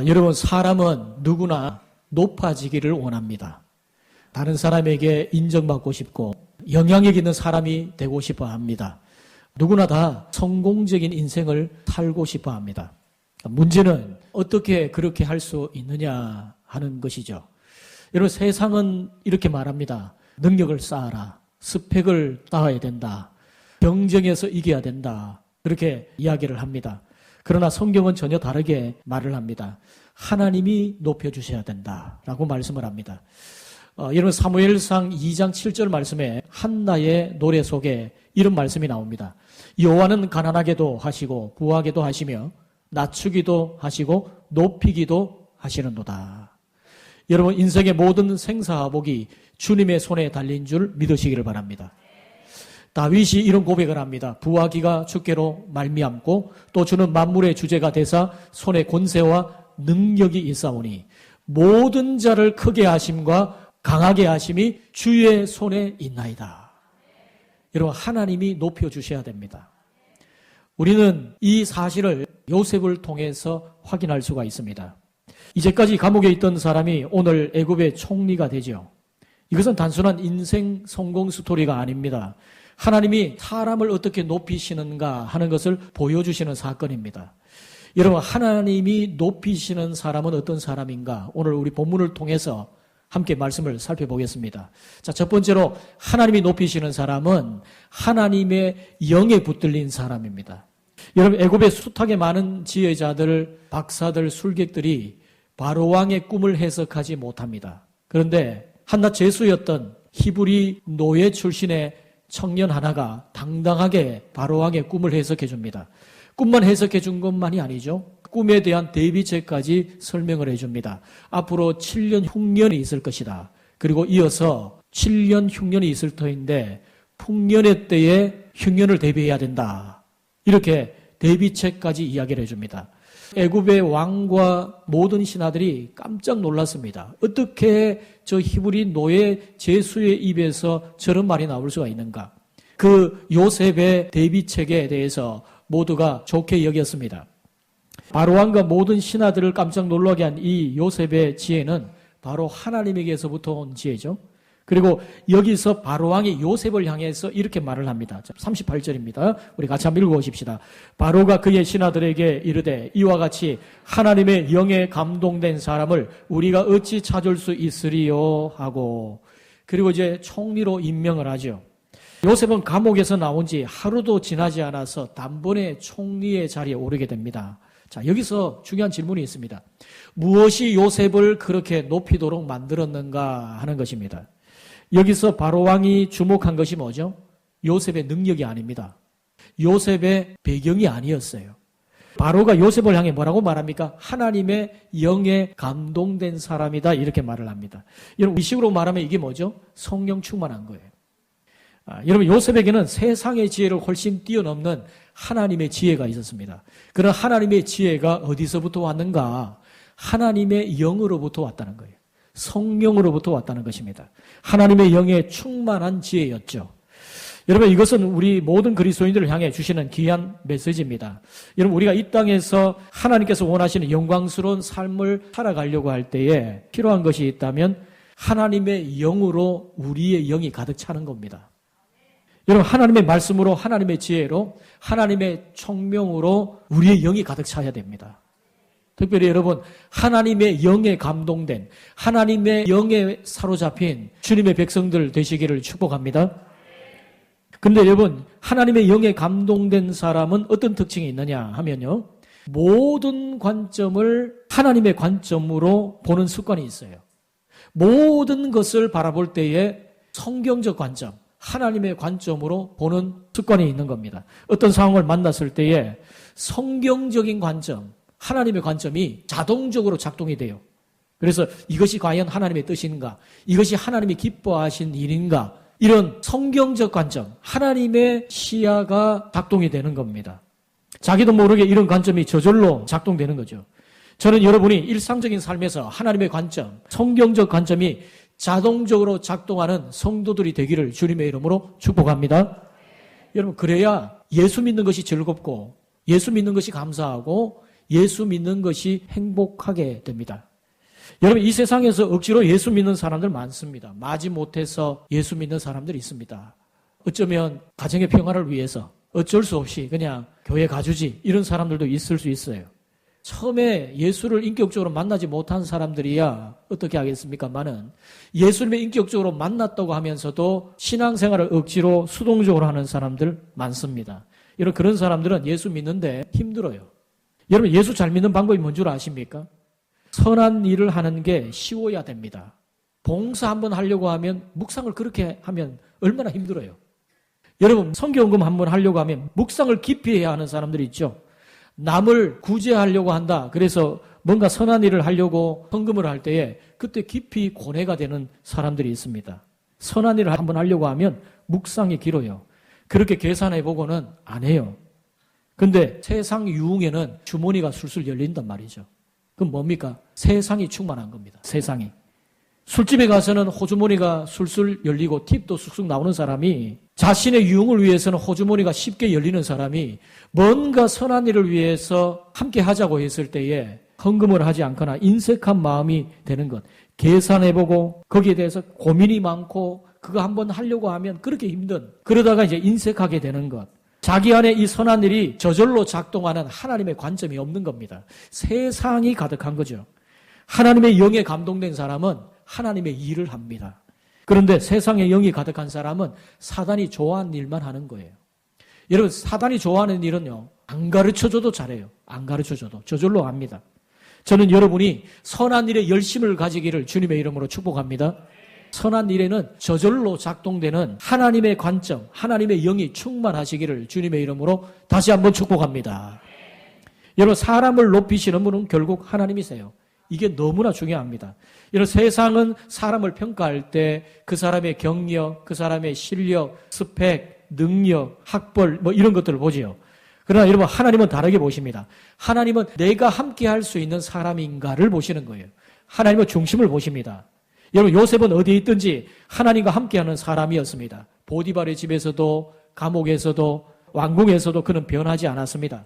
여러분, 사람은 누구나 높아지기를 원합니다. 다른 사람에게 인정받고 싶고 영향력 있는 사람이 되고 싶어 합니다. 누구나 다 성공적인 인생을 살고 싶어 합니다. 문제는 어떻게 그렇게 할 수 있느냐 하는 것이죠. 여러분, 세상은 이렇게 말합니다. 능력을 쌓아라. 스펙을 쌓아야 된다. 경쟁에서 이겨야 된다. 그렇게 이야기를 합니다. 그러나 성경은 전혀 다르게 말을 합니다. 하나님이 높여주셔야 된다라고 말씀을 합니다. 여러분, 사무엘상 2장 7절 말씀에 한나의 노래 속에 이런 말씀이 나옵니다. 여호와는 가난하게도 하시고 부하게도 하시며 낮추기도 하시고 높이기도 하시는도다. 여러분, 인생의 모든 생사화복이 주님의 손에 달린 줄 믿으시기를 바랍니다. 다윗이 이런 고백을 합니다. 부하기가 주께로 말미암고 또 주는 만물의 주제가 되사 손에 권세와 능력이 있사오니 모든 자를 크게 하심과 강하게 하심이 주의 손에 있나이다. 여러분, 하나님이 높여주셔야 됩니다. 우리는 이 사실을 요셉을 통해서 확인할 수가 있습니다. 이제까지 감옥에 있던 사람이 오늘 애굽의 총리가 되죠. 이것은 단순한 인생 성공 스토리가 아닙니다. 하나님이 사람을 어떻게 높이시는가 하는 것을 보여주시는 사건입니다. 여러분, 하나님이 높이시는 사람은 어떤 사람인가? 오늘 우리 본문을 통해서 함께 말씀을 살펴보겠습니다. 자, 첫 번째로 하나님이 높이시는 사람은 하나님의 영에 붙들린 사람입니다. 여러분, 애굽의 숱하게 많은 지혜자들, 박사들, 술객들이 바로왕의 꿈을 해석하지 못합니다. 그런데 한낱 죄수였던 히브리 노예 출신의 청년 하나가 당당하게 바로왕의 꿈을 해석해 줍니다. 꿈만 해석해 준 것만이 아니죠. 꿈에 대한 대비책까지 설명을 해 줍니다. 앞으로 7년 흉년이 있을 것이다. 그리고 이어서 7년 흉년이 있을 터인데 풍년의 때에 흉년을 대비해야 된다. 이렇게 대비책까지 이야기를 해 줍니다. 애굽의 왕과 모든 신하들이 깜짝 놀랐습니다. 어떻게 저 히브리 노예 제수의 입에서 저런 말이 나올 수가 있는가? 그 요셉의 대비책에 대해서 모두가 좋게 여겼습니다. 바로왕과 모든 신하들을 깜짝 놀라게 한 이 요셉의 지혜는 바로 하나님에게서부터 온 지혜죠. 그리고 여기서 바로왕이 요셉을 향해서 이렇게 말을 합니다. 38절입니다. 우리 같이 한번 읽어보십시다. 바로가 그의 신하들에게 이르되 이와 같이 하나님의 영에 감동된 사람을 우리가 어찌 찾을 수 있으리요 하고, 그리고 이제 총리로 임명을 하죠. 요셉은 감옥에서 나온 지 하루도 지나지 않아서 단번에 총리의 자리에 오르게 됩니다. 자, 여기서 중요한 질문이 있습니다. 무엇이 요셉을 그렇게 높이도록 만들었는가 하는 것입니다. 여기서 바로왕이 주목한 것이 뭐죠? 요셉의 능력이 아닙니다. 요셉의 배경이 아니었어요. 바로가 요셉을 향해 뭐라고 말합니까? 하나님의 영에 감동된 사람이다, 이렇게 말을 합니다. 여러분, 이 식으로 말하면 이게 뭐죠? 성령 충만한 거예요. 여러분, 요셉에게는 세상의 지혜를 훨씬 뛰어넘는 하나님의 지혜가 있었습니다. 그런 하나님의 지혜가 어디서부터 왔는가? 하나님의 영으로부터 왔다는 거예요. 성령으로부터 왔다는 것입니다. 하나님의 영에 충만한 지혜였죠. 여러분, 이것은 우리 모든 그리스도인들을 향해 주시는 귀한 메시지입니다. 여러분, 우리가 이 땅에서 하나님께서 원하시는 영광스러운 삶을 살아가려고 할 때에 필요한 것이 있다면 하나님의 영으로 우리의 영이 가득 차는 겁니다. 여러분, 하나님의 말씀으로, 하나님의 지혜로, 하나님의 총명으로 우리의 영이 가득 차야 됩니다. 특별히 여러분, 하나님의 영에 감동된, 하나님의 영에 사로잡힌 주님의 백성들 되시기를 축복합니다. 그런데 여러분, 하나님의 영에 감동된 사람은 어떤 특징이 있느냐 하면요, 모든 관점을 하나님의 관점으로 보는 습관이 있어요. 모든 것을 바라볼 때에 성경적 관점, 하나님의 관점으로 보는 습관이 있는 겁니다. 어떤 상황을 만났을 때에 성경적인 관점, 하나님의 관점이 자동적으로 작동이 돼요. 그래서 이것이 과연 하나님의 뜻인가? 이것이 하나님이 기뻐하신 일인가? 이런 성경적 관점, 하나님의 시야가 작동이 되는 겁니다. 자기도 모르게 이런 관점이 저절로 작동되는 거죠. 저는 여러분이 일상적인 삶에서 하나님의 관점, 성경적 관점이 자동적으로 작동하는 성도들이 되기를 주님의 이름으로 축복합니다. 여러분, 그래야 예수 믿는 것이 즐겁고 예수 믿는 것이 감사하고 예수 믿는 것이 행복하게 됩니다. 여러분, 이 세상에서 억지로 예수 믿는 사람들 많습니다. 마지못해서 예수 믿는 사람들이 있습니다. 어쩌면 가정의 평화를 위해서 어쩔 수 없이 그냥 교회 가주지 이런 사람들도 있을 수 있어요. 처음에 예수를 인격적으로 만나지 못한 사람들이야 어떻게 하겠습니까만은 예수님을 인격적으로 만났다고 하면서도 신앙생활을 억지로 수동적으로 하는 사람들 많습니다. 여러분, 그런 사람들은 예수 믿는데 힘들어요. 여러분, 예수 잘 믿는 방법이 뭔 줄 아십니까? 선한 일을 하는 게 쉬워야 됩니다. 봉사 한번 하려고 하면 묵상을 그렇게 하면 얼마나 힘들어요. 여러분, 선교연금 한번 하려고 하면 묵상을 깊이 해야 하는 사람들이 있죠. 남을 구제하려고 한다. 그래서 뭔가 선한 일을 하려고 헌금을 할 때에 그때 깊이 고뇌가 되는 사람들이 있습니다. 선한 일을 한번 하려고 하면 묵상이 길어요. 그렇게 계산해보고는 안 해요. 근데 세상 유흥에는 주머니가 술술 열린단 말이죠. 그럼 뭡니까? 세상이 충만한 겁니다. 세상이. 술집에 가서는 호주머니가 술술 열리고 팁도 쑥쑥 나오는 사람이 자신의 유흥을 위해서는 호주머니가 쉽게 열리는 사람이 뭔가 선한 일을 위해서 함께 하자고 했을 때에 헌금을 하지 않거나 인색한 마음이 되는 것. 계산해보고 거기에 대해서 고민이 많고 그거 한번 하려고 하면 그렇게 힘든 그러다가 이제 인색하게 되는 것. 자기 안에 이 선한 일이 저절로 작동하는 하나님의 관점이 없는 겁니다. 세상이 가득한 거죠. 하나님의 영에 감동된 사람은 하나님의 일을 합니다. 그런데 세상에 영이 가득한 사람은 사단이 좋아하는 일만 하는 거예요. 여러분, 사단이 좋아하는 일은요, 안 가르쳐줘도 잘해요. 안 가르쳐줘도 저절로 합니다. 저는 여러분이 선한 일에 열심을 가지기를 주님의 이름으로 축복합니다. 선한 일에는 저절로 작동되는 하나님의 관점, 하나님의 영이 충만하시기를 주님의 이름으로 다시 한번 축복합니다. 여러분, 사람을 높이시는 분은 결국 하나님이세요. 이게 너무나 중요합니다. 이런 세상은 사람을 평가할 때 그 사람의 경력, 그 사람의 실력, 스펙, 능력, 학벌 뭐 이런 것들을 보지요. 그러나 여러분, 하나님은 다르게 보십니다. 하나님은 내가 함께 할 수 있는 사람인가를 보시는 거예요. 하나님은 중심을 보십니다. 여러분, 요셉은 어디에 있든지 하나님과 함께하는 사람이었습니다. 보디발의 집에서도 감옥에서도 왕궁에서도 그는 변하지 않았습니다.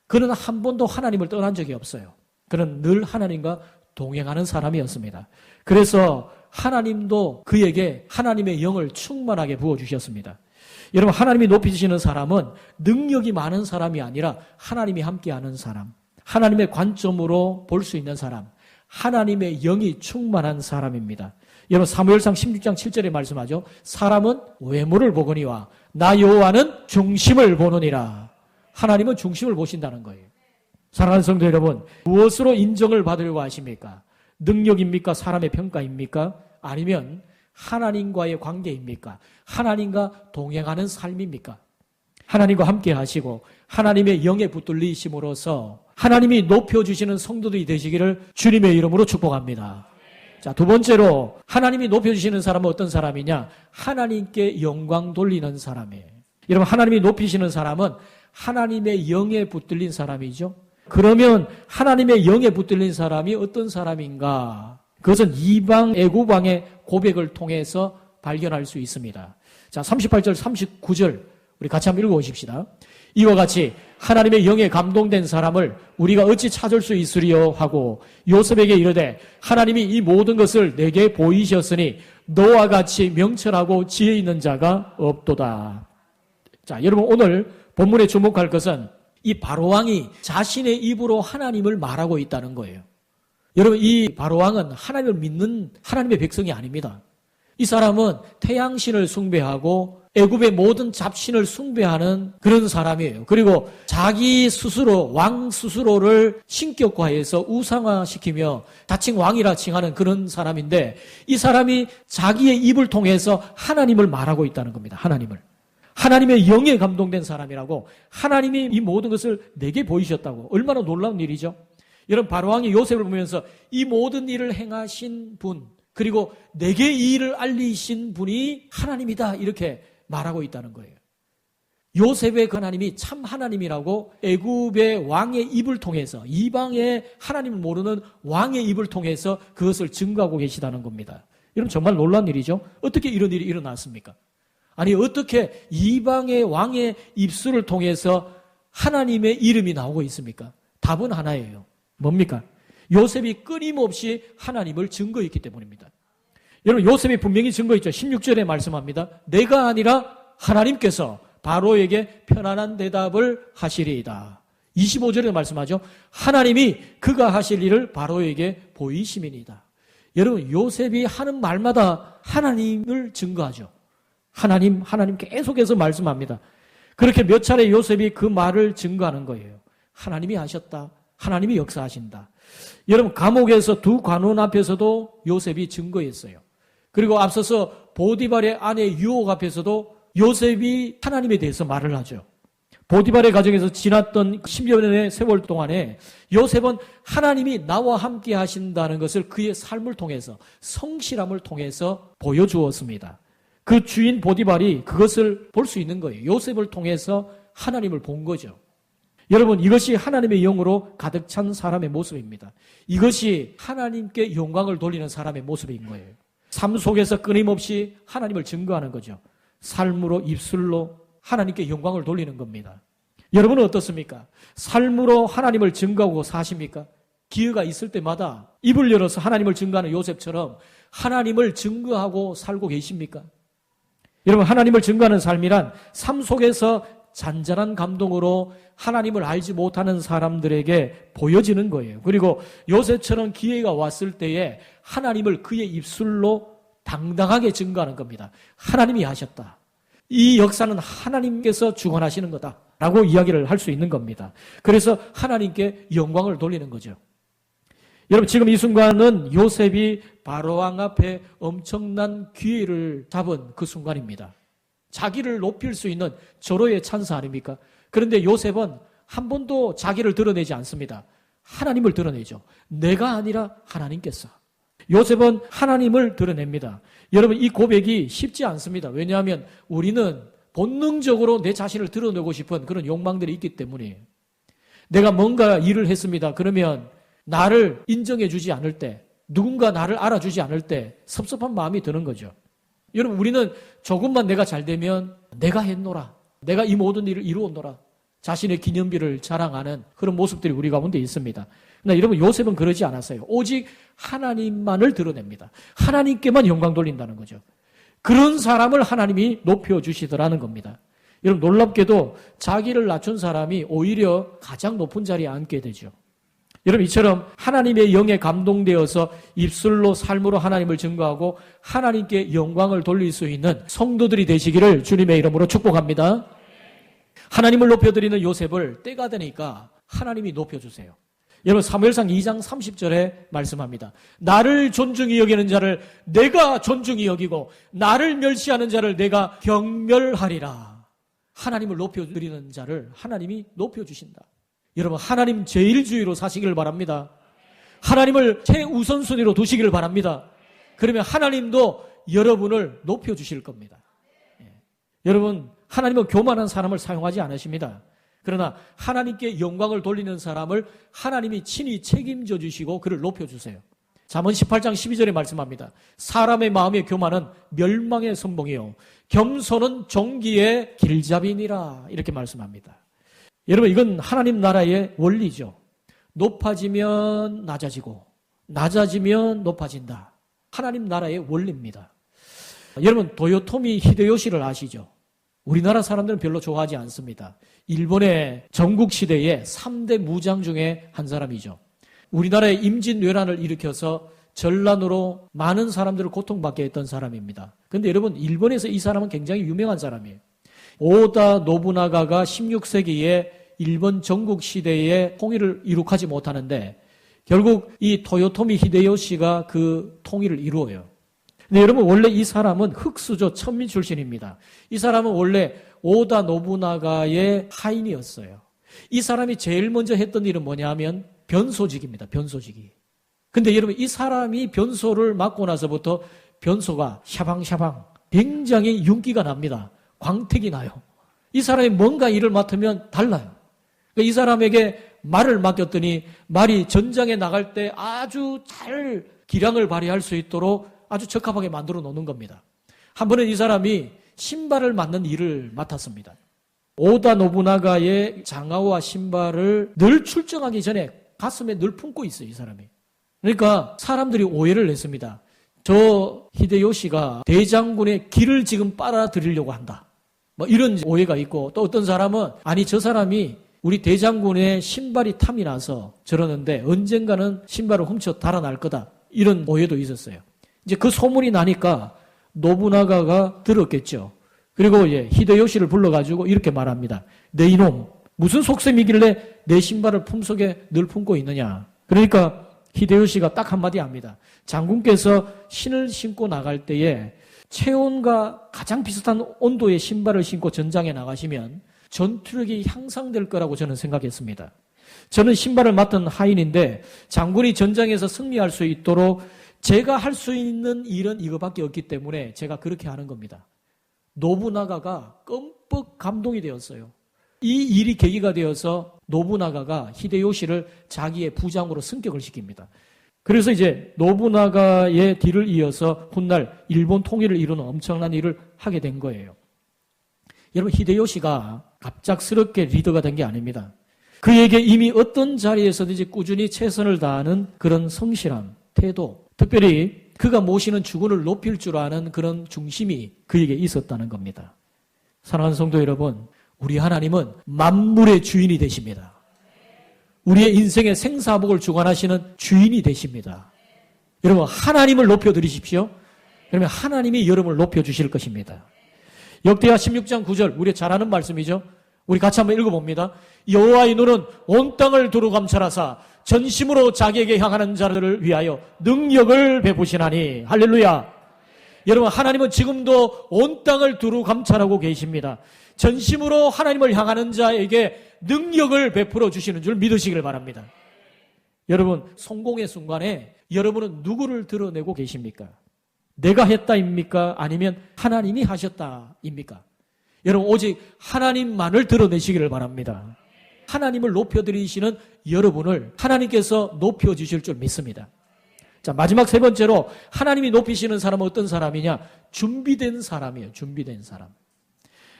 그는 한 번도 하나님을 떠난 적이 없어요. 그는 늘 하나님과 동행하는 사람이었습니다. 그래서 하나님도 그에게 하나님의 영을 충만하게 부어주셨습니다. 여러분, 하나님이 높이시는 사람은 능력이 많은 사람이 아니라 하나님이 함께하는 사람, 하나님의 관점으로 볼 수 있는 사람, 하나님의 영이 충만한 사람입니다. 여러분, 사무엘상 16장 7절에 말씀하죠. 사람은 외모를 보거니와 나 여호와는 중심을 보느니라. 하나님은 중심을 보신다는 거예요. 사랑하는 성도 여러분, 무엇으로 인정을 받으려고 하십니까? 능력입니까? 사람의 평가입니까? 아니면 하나님과의 관계입니까? 하나님과 동행하는 삶입니까? 하나님과 함께 하시고 하나님의 영에 붙들리심으로써 하나님이 높여주시는 성도들이 되시기를 주님의 이름으로 축복합니다. 자, 두 번째로 하나님이 높여주시는 사람은 어떤 사람이냐? 하나님께 영광 돌리는 사람이에요. 여러분, 하나님이 높이시는 사람은 하나님의 영에 붙들린 사람이죠. 그러면 하나님의 영에 붙들린 사람이 어떤 사람인가? 그것은 이방 애굽왕의 고백을 통해서 발견할 수 있습니다. 자, 38절 39절 우리 같이 한번 읽어보십시다. 이와 같이 하나님의 영에 감동된 사람을 우리가 어찌 찾을 수 있으리요 하고 요셉에게 이르되 하나님이 이 모든 것을 내게 보이셨으니 너와 같이 명철하고 지혜 있는 자가 없도다. 자, 여러분, 오늘 본문에 주목할 것은 이 바로왕이 자신의 입으로 하나님을 말하고 있다는 거예요. 여러분, 이 바로왕은 하나님을 믿는 하나님의 백성이 아닙니다. 이 사람은 태양신을 숭배하고 애굽의 모든 잡신을 숭배하는 그런 사람이에요. 그리고 자기 스스로, 왕 스스로를 신격화해서 우상화시키며 자칭 왕이라 칭하는 그런 사람인데 이 사람이 자기의 입을 통해서 하나님을 말하고 있다는 겁니다. 하나님을. 하나님의 영에 감동된 사람이라고, 하나님이 이 모든 것을 내게 보이셨다고. 얼마나 놀라운 일이죠. 여러분, 바로왕이 요셉을 보면서 이 모든 일을 행하신 분, 그리고 내게 이 일을 알리신 분이 하나님이다, 이렇게 말하고 있다는 거예요. 요셉의 그 하나님이 참 하나님이라고 애굽의 왕의 입을 통해서, 이방의 하나님을 모르는 왕의 입을 통해서 그것을 증거하고 계시다는 겁니다. 여러분, 정말 놀라운 일이죠. 어떻게 이런 일이 일어났습니까? 아니, 어떻게 이방의 왕의 입술을 통해서 하나님의 이름이 나오고 있습니까? 답은 하나예요. 뭡니까? 요셉이 끊임없이 하나님을 증거했기 때문입니다. 여러분, 요셉이 분명히 증거했죠. 16절에 말씀합니다. 내가 아니라 하나님께서 바로에게 편안한 대답을 하시리이다. 25절에 말씀하죠. 하나님이 그가 하실 일을 바로에게 보이심이니이다. 여러분, 요셉이 하는 말마다 하나님을 증거하죠. 하나님 계속해서 말씀합니다. 그렇게 몇 차례 요셉이 그 말을 증거하는 거예요. 하나님이 하셨다. 하나님이 역사하신다. 여러분, 감옥에서 두 관원 앞에서도 요셉이 증거했어요. 그리고 앞서서 보디발의 아내 유혹 앞에서도 요셉이 하나님에 대해서 말을 하죠. 보디발의 가정에서 지났던 10여 년의 세월 동안에 요셉은 하나님이 나와 함께 하신다는 것을 그의 삶을 통해서, 성실함을 통해서 보여주었습니다. 그 주인 보디발이 그것을 볼 수 있는 거예요. 요셉을 통해서 하나님을 본 거죠. 여러분, 이것이 하나님의 영으로 가득 찬 사람의 모습입니다. 이것이 하나님께 영광을 돌리는 사람의 모습인 거예요. 삶 속에서 끊임없이 하나님을 증거하는 거죠. 삶으로, 입술로 하나님께 영광을 돌리는 겁니다. 여러분은 어떻습니까? 삶으로 하나님을 증거하고 사십니까? 기회가 있을 때마다 입을 열어서 하나님을 증거하는 요셉처럼 하나님을 증거하고 살고 계십니까? 여러분, 하나님을 증거하는 삶이란 삶 속에서 잔잔한 감동으로 하나님을 알지 못하는 사람들에게 보여지는 거예요. 그리고 요셉처럼 기회가 왔을 때에 하나님을 그의 입술로 당당하게 증거하는 겁니다. 하나님이 하셨다. 이 역사는 하나님께서 주관하시는 거다라고 이야기를 할 수 있는 겁니다. 그래서 하나님께 영광을 돌리는 거죠. 여러분, 지금 이 순간은 요셉이 바로왕 앞에 엄청난 기회를 잡은 그 순간입니다. 자기를 높일 수 있는 절호의 찬스 아닙니까? 그런데 요셉은 한 번도 자기를 드러내지 않습니다. 하나님을 드러내죠. 내가 아니라 하나님께서. 요셉은 하나님을 드러냅니다. 여러분, 이 고백이 쉽지 않습니다. 왜냐하면 우리는 본능적으로 내 자신을 드러내고 싶은 그런 욕망들이 있기 때문이에요. 내가 뭔가 일을 했습니다. 그러면 나를 인정해 주지 않을 때, 누군가 나를 알아주지 않을 때 섭섭한 마음이 드는 거죠. 여러분, 우리는 조금만 내가 잘 되면 내가 했노라, 내가 이 모든 일을 이루었노라, 자신의 기념비를 자랑하는 그런 모습들이 우리 가운데 있습니다. 그러나 여러분, 요셉은 그러지 않았어요. 오직 하나님만을 드러냅니다. 하나님께만 영광 돌린다는 거죠. 그런 사람을 하나님이 높여주시더라는 겁니다. 여러분, 놀랍게도 자기를 낮춘 사람이 오히려 가장 높은 자리에 앉게 되죠. 여러분, 이처럼 하나님의 영에 감동되어서 입술로, 삶으로 하나님을 증거하고 하나님께 영광을 돌릴 수 있는 성도들이 되시기를 주님의 이름으로 축복합니다. 하나님을 높여드리는 요셉을 때가 되니까 하나님이 높여주세요. 여러분, 사무엘상 2장 30절에 말씀합니다. 나를 존중히 여기는 자를 내가 존중히 여기고 나를 멸시하는 자를 내가 경멸하리라. 하나님을 높여드리는 자를 하나님이 높여주신다. 여러분, 하나님 제일주의로 사시기를 바랍니다. 하나님을 최우선순위로 두시기를 바랍니다. 그러면 하나님도 여러분을 높여주실 겁니다. 여러분, 하나님은 교만한 사람을 사용하지 않으십니다. 그러나 하나님께 영광을 돌리는 사람을 하나님이 친히 책임져 주시고 그를 높여주세요. 잠언 18장 12절에 말씀합니다. 사람의 마음의 교만은 멸망의 선봉이요 겸손은 종기의 길잡이니라, 이렇게 말씀합니다. 여러분, 이건 하나님 나라의 원리죠. 높아지면 낮아지고 낮아지면 높아진다. 하나님 나라의 원리입니다. 여러분, 도요토미 히데요시를 아시죠? 우리나라 사람들은 별로 좋아하지 않습니다. 일본의 전국시대의 3대 무장 중에 한 사람이죠. 우리나라의 임진왜란을 일으켜서 전란으로 많은 사람들을 고통받게 했던 사람입니다. 그런데 여러분, 일본에서 이 사람은 굉장히 유명한 사람이에요. 오다 노부나가가 16세기에 일본 전국시대의 통일을 이룩하지 못하는데 결국 이 토요토미 히데요시가 그 통일을 이루어요. 근데 여러분, 원래 이 사람은 흑수저 천민 출신입니다. 이 사람은 원래 오다 노부나가의 하인이었어요. 이 사람이 제일 먼저 했던 일은 뭐냐 하면 변소직입니다. 변소직이. 근데 여러분, 이 사람이 변소를 맡고 나서부터 변소가 샤방샤방 굉장히 윤기가 납니다. 광택이 나요. 이 사람이 뭔가 일을 맡으면 달라요. 그러니까 이 사람에게 말을 맡겼더니 말이 전장에 나갈 때 아주 잘 기량을 발휘할 수 있도록 아주 적합하게 만들어 놓는 겁니다. 한 번은 이 사람이 신발을 맡는 일을 맡았습니다. 오다 노부나가의 장화와 신발을 늘 출정하기 전에 가슴에 늘 품고 있어요, 이 사람이. 그러니까 사람들이 오해를 했습니다. 저 히데요시가 대장군의 길을 지금 빨아들이려고 한다. 뭐 이런 오해가 있고, 또 어떤 사람은 아니 저 사람이 우리 대장군의 신발이 탐이 나서 저러는데 언젠가는 신발을 훔쳐 달아날 거다. 이런 오해도 있었어요. 이제 그 소문이 나니까 노부나가가 들었겠죠. 그리고 히데요시를 불러가지고 이렇게 말합니다. 내 이놈, 무슨 속셈이길래 내 신발을 품속에 늘 품고 있느냐. 그러니까 히데요시가 딱 한마디 합니다. 장군께서 신을 신고 나갈 때에 체온과 가장 비슷한 온도의 신발을 신고 전장에 나가시면 전투력이 향상될 거라고 저는 생각했습니다. 저는 신발을 맡은 하인인데 장군이 전장에서 승리할 수 있도록 제가 할 수 있는 일은 이거밖에 없기 때문에 제가 그렇게 하는 겁니다. 노부나가가 끔뻑 감동이 되었어요. 이 일이 계기가 되어서 노부나가가 히데요시를 자기의 부장으로 승격을 시킵니다. 그래서 이제 노부나가의 뒤를 이어서 훗날 일본 통일을 이루는 엄청난 일을 하게 된 거예요. 여러분, 히데요시가 갑작스럽게 리더가 된 게 아닙니다. 그에게 이미 어떤 자리에서든지 꾸준히 최선을 다하는 그런 성실함, 태도, 특별히 그가 모시는 주군을 높일 줄 아는 그런 중심이 그에게 있었다는 겁니다. 사랑하는 성도 여러분, 우리 하나님은 만물의 주인이 되십니다. 우리의 인생의 생사복을 주관하시는 주인이 되십니다. 여러분, 하나님을 높여드리십시오. 그러면 하나님이 여러분을 높여주실 것입니다. 역대하 16장 9절, 우리 잘 아는 말씀이죠. 우리 같이 한번 읽어봅니다. 여호와의 눈은 온 땅을 두루 감찰하사 전심으로 자기에게 향하는 자들을 위하여 능력을 베푸시나니. 할렐루야. 여러분, 하나님은 지금도 온 땅을 두루 감찰하고 계십니다. 전심으로 하나님을 향하는 자에게 능력을 베풀어 주시는 줄 믿으시길 바랍니다. 여러분, 성공의 순간에 여러분은 누구를 드러내고 계십니까? 내가 했다입니까? 아니면 하나님이 하셨다입니까? 여러분, 오직 하나님만을 드러내시기를 바랍니다. 하나님을 높여드리시는 여러분을 하나님께서 높여주실 줄 믿습니다. 자, 마지막 세 번째로 하나님이 높이시는 사람은 어떤 사람이냐? 준비된 사람이에요. 준비된 사람.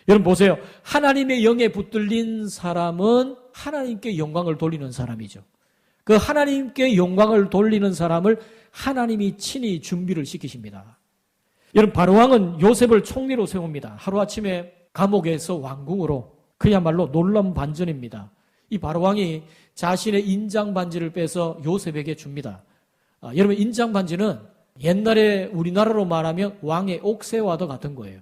여러분 보세요. 하나님의 영에 붙들린 사람은 하나님께 영광을 돌리는 사람이죠. 그 하나님께 영광을 돌리는 사람을 하나님이 친히 준비를 시키십니다. 여러분, 바로왕은 요셉을 총리로 세웁니다. 하루아침에 감옥에서 왕궁으로. 그야말로 놀라운 반전입니다. 이 바로왕이 자신의 인장 반지를 빼서 요셉에게 줍니다. 여러분, 인장 반지는 옛날에 우리나라로 말하면 왕의 옥새와도 같은 거예요.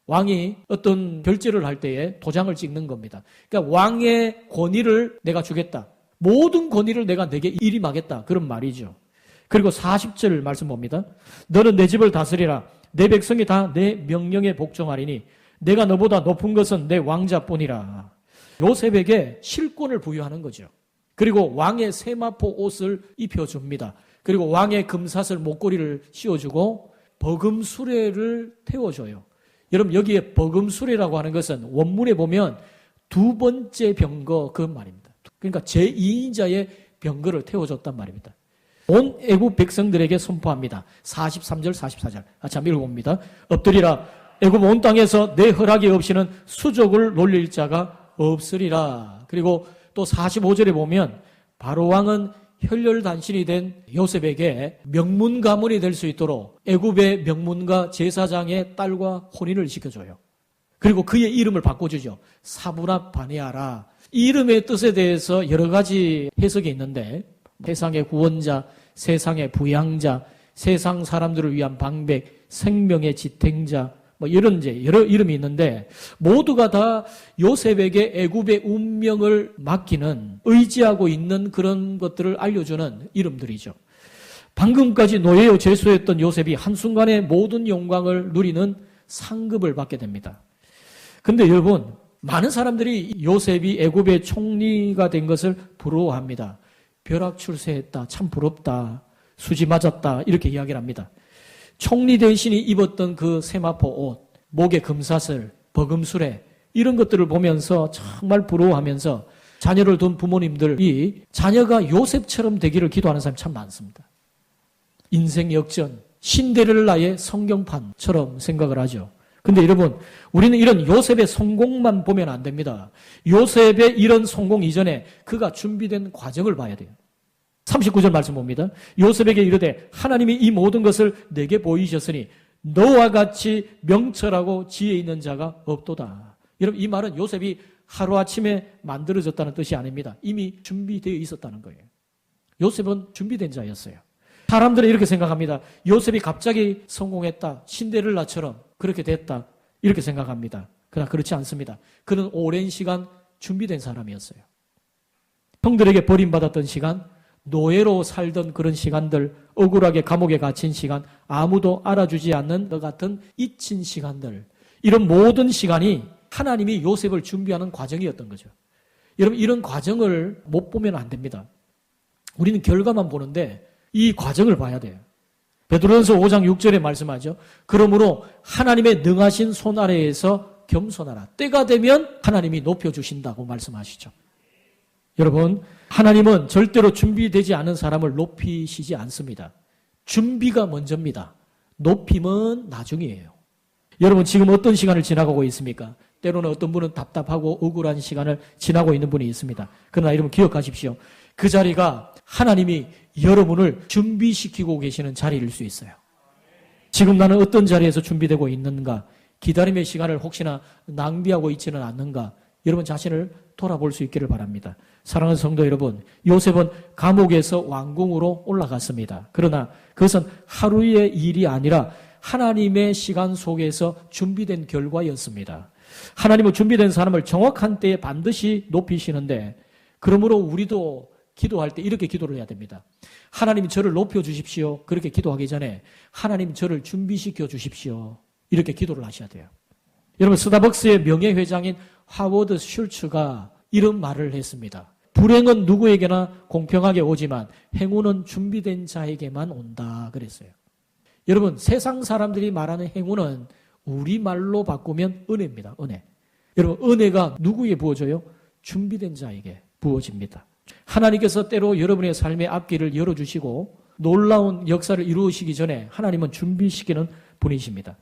왕이 어떤 결제를 할 때에 도장을 찍는 겁니다. 그러니까 왕의 권위를 내가 주겠다. 모든 권위를 내가 내게 일임하겠다. 그런 말이죠. 그리고 40절 말씀 봅니다. 너는 내 집을 다스리라. 내 백성이 다 내 명령에 복종하리니 내가 너보다 높은 것은 내 왕자뿐이라. 요셉에게 실권을 부여하는 거죠. 그리고 왕의 세마포 옷을 입혀줍니다. 그리고 왕의 금사슬 목걸이를 씌워주고 버금 수레를 태워줘요. 여러분, 여기에 버금 수레라고 하는 것은 원문에 보면 두 번째 병거 그 말입니다. 그러니까 제2인자의 병거를 태워줬단 말입니다. 온 애굽 백성들에게 선포합니다. 43절 44절 같이 한번 읽어봅니다. 엎드리라. 애굽 온 땅에서 내 허락이 없이는 수족을 놀릴 자가 없으리라. 그리고 또 45절에 보면 바로왕은 혈혈단신이 된 요셉에게 명문 가문이 될 수 있도록 애굽의 명문가 제사장의 딸과 혼인을 시켜줘요. 그리고 그의 이름을 바꿔주죠. 사브라 바네아라. 이 이름의 뜻에 대해서 여러 가지 해석이 있는데 세상의 구원자, 세상의 부양자, 세상 사람들을 위한 방백, 생명의 지탱자, 뭐 이런 이제 여러 이름이 있는데 모두가 다 요셉에게 애굽의 운명을 맡기는, 의지하고 있는 그런 것들을 알려주는 이름들이죠. 방금까지 노예요 죄수였던 요셉이 한순간에 모든 영광을 누리는 상급을 받게 됩니다. 근데 여러분, 많은 사람들이 요셉이 애굽의 총리가 된 것을 부러워합니다. 벼락출세했다, 참 부럽다, 수지 맞았다, 이렇게 이야기를 합니다. 총리 대신이 입었던 그 세마포 옷, 목에 금사슬, 버금수레, 이런 것들을 보면서 정말 부러워하면서 자녀를 둔 부모님들이 자녀가 요셉처럼 되기를 기도하는 사람이 참 많습니다. 인생 역전, 신데렐라의 성경판처럼 생각을 하죠. 근데 여러분, 우리는 이런 요셉의 성공만 보면 안 됩니다. 요셉의 이런 성공 이전에 그가 준비된 과정을 봐야 돼요. 39절 말씀 봅니다. 요셉에게 이르되 하나님이 이 모든 것을 내게 보이셨으니 너와 같이 명철하고 지혜 있는 자가 없도다. 여러분, 이 말은 요셉이 하루아침에 만들어졌다는 뜻이 아닙니다. 이미 준비되어 있었다는 거예요. 요셉은 준비된 자였어요. 사람들은 이렇게 생각합니다. 요셉이 갑자기 성공했다. 신데렐라처럼 그렇게 됐다. 이렇게 생각합니다. 그러나 그렇지 않습니다. 그는 오랜 시간 준비된 사람이었어요. 형들에게 버림받았던 시간, 노예로 살던 그런 시간들, 억울하게 감옥에 갇힌 시간, 아무도 알아주지 않는 것 같은 잊힌 시간들, 이런 모든 시간이 하나님이 요셉을 준비하는 과정이었던 거죠. 여러분, 이런 과정을 못 보면 안 됩니다. 우리는 결과만 보는데 이 과정을 봐야 돼요. 베드로전서 5장 6절에 말씀하죠. 그러므로 하나님의 능하신 손 아래에서 겸손하라. 때가 되면 하나님이 높여주신다고 말씀하시죠. 여러분, 하나님은 절대로 준비되지 않은 사람을 높이시지 않습니다. 준비가 먼저입니다. 높임은 나중이에요. 여러분, 지금 어떤 시간을 지나가고 있습니까? 때로는 어떤 분은 답답하고 억울한 시간을 지나고 있는 분이 있습니다. 그러나 여러분 기억하십시오. 그 자리가 하나님이 여러분을 준비시키고 계시는 자리일 수 있어요. 지금 나는 어떤 자리에서 준비되고 있는가? 기다림의 시간을 혹시나 낭비하고 있지는 않는가? 여러분 자신을 돌아볼 수 있기를 바랍니다. 사랑하는 성도 여러분, 요셉은 감옥에서 왕궁으로 올라갔습니다. 그러나 그것은 하루의 일이 아니라 하나님의 시간 속에서 준비된 결과였습니다. 하나님은 준비된 사람을 정확한 때에 반드시 높이시는데, 그러므로 우리도 기도할 때 이렇게 기도를 해야 됩니다. 하나님 저를 높여주십시오. 그렇게 기도하기 전에 하나님 저를 준비시켜 주십시오. 이렇게 기도를 하셔야 돼요. 여러분, 스타벅스의 명예회장인 하워드 슐츠가 이런 말을 했습니다. 불행은 누구에게나 공평하게 오지만 행운은 준비된 자에게만 온다 그랬어요. 여러분, 세상 사람들이 말하는 행운은 우리말로 바꾸면 은혜입니다. 은혜. 여러분, 은혜가 누구에게 부어져요? 준비된 자에게 부어집니다. 하나님께서 때로 여러분의 삶의 앞길을 열어주시고 놀라운 역사를 이루시기 전에 하나님은 준비시키는 분이십니다.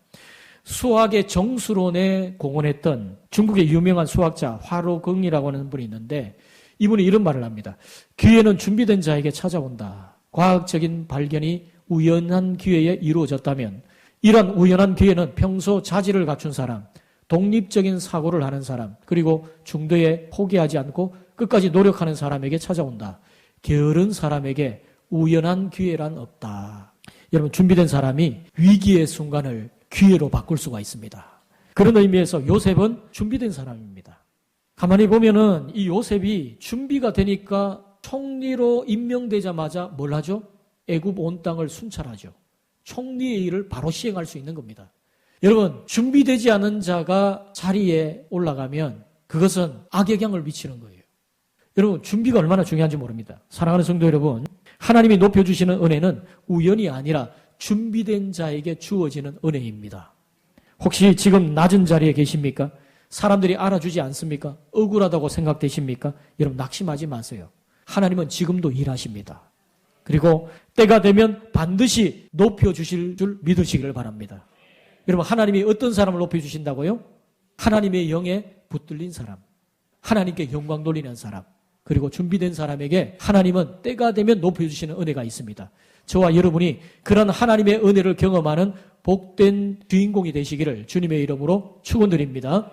수학의 정수론에 공헌했던 중국의 유명한 수학자 화로경이라고 하는 분이 있는데, 이분이 이런 말을 합니다. 기회는 준비된 자에게 찾아온다. 과학적인 발견이 우연한 기회에 이루어졌다면 이런 우연한 기회는 평소 자질을 갖춘 사람, 독립적인 사고를 하는 사람, 그리고 중도에 포기하지 않고 끝까지 노력하는 사람에게 찾아온다. 게으른 사람에게 우연한 기회란 없다. 여러분, 준비된 사람이 위기의 순간을 기회로 바꿀 수가 있습니다. 그런 의미에서 요셉은 준비된 사람입니다. 가만히 보면은 이 요셉이 준비가 되니까 총리로 임명되자마자 뭘 하죠? 애굽 온 땅을 순찰하죠. 총리의 일을 바로 시행할 수 있는 겁니다. 여러분, 준비되지 않은 자가 자리에 올라가면 그것은 악영향을 미치는 거예요. 여러분, 준비가 얼마나 중요한지 모릅니다. 사랑하는 성도 여러분, 하나님이 높여주시는 은혜는 우연이 아니라 준비된 자에게 주어지는 은혜입니다. 혹시 지금 낮은 자리에 계십니까? 사람들이 알아주지 않습니까? 억울하다고 생각되십니까? 여러분, 낙심하지 마세요. 하나님은 지금도 일하십니다. 그리고 때가 되면 반드시 높여주실 줄 믿으시기를 바랍니다. 여러분, 하나님이 어떤 사람을 높여주신다고요? 하나님의 영에 붙들린 사람, 하나님께 영광 돌리는 사람, 그리고 준비된 사람에게 하나님은 때가 되면 높여주시는 은혜가 있습니다. 저와 여러분이 그런 하나님의 은혜를 경험하는 복된 주인공이 되시기를 주님의 이름으로 축원드립니다.